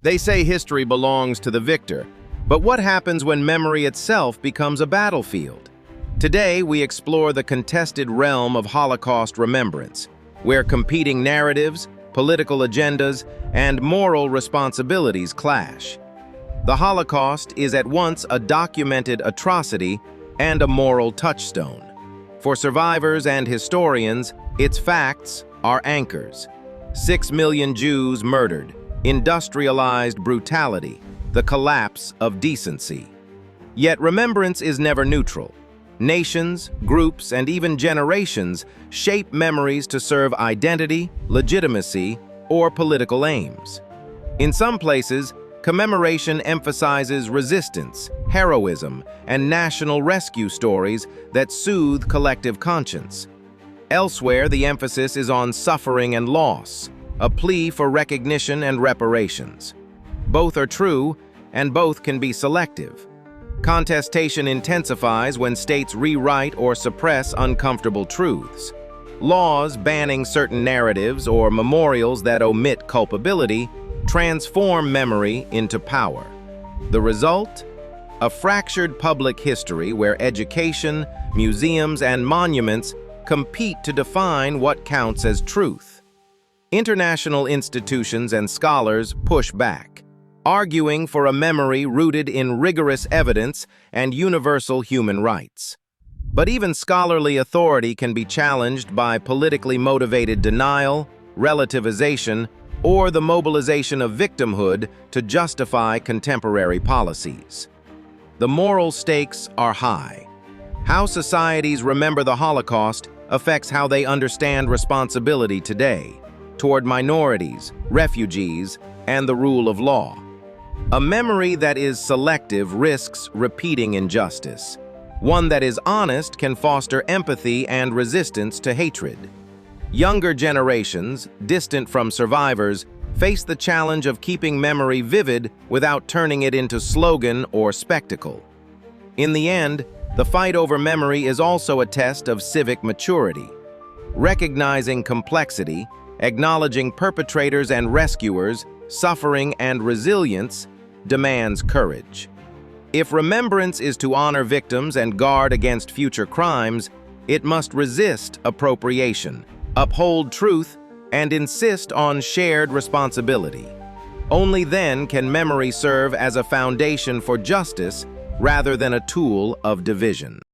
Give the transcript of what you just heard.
They say history belongs to the victor, but what happens when memory itself becomes a battlefield? Today, we explore the contested realm of Holocaust remembrance, where competing narratives, political agendas, and moral responsibilities clash. The Holocaust is at once a documented atrocity and a moral touchstone. For survivors and historians, its facts are anchors. 6 million Jews murdered, industrialized brutality, the collapse of decency. Yet remembrance is never neutral. Nations, groups, and even generations shape memories to serve identity, legitimacy, or political aims. In some places, commemoration emphasizes resistance, heroism, and national rescue stories that soothe collective conscience. Elsewhere, the emphasis is on suffering and loss, a plea for recognition and reparations. Both are true, and both can be selective. Contestation intensifies when states rewrite or suppress uncomfortable truths. Laws banning certain narratives or memorials that omit culpability transform memory into power. The result? A fractured public history where education, museums, and monuments compete to define what counts as truth. International institutions and scholars push back, arguing for a memory rooted in rigorous evidence and universal human rights. But even scholarly authority can be challenged by politically motivated denial, relativization, or the mobilization of victimhood to justify contemporary policies. The moral stakes are high. How societies remember the Holocaust affects how they understand responsibility today toward minorities, refugees, and the rule of law. A memory that is selective risks repeating injustice. One that is honest can foster empathy and resistance to hatred. Younger generations, distant from survivors, face the challenge of keeping memory vivid without turning it into slogan or spectacle. In the end, the fight over memory is also a test of civic maturity. Recognizing complexity, acknowledging perpetrators and rescuers, suffering and resilience demands courage. If remembrance is to honor victims and guard against future crimes, it must resist appropriation, uphold truth, and insist on shared responsibility. Only then can memory serve as a foundation for justice rather than a tool of division.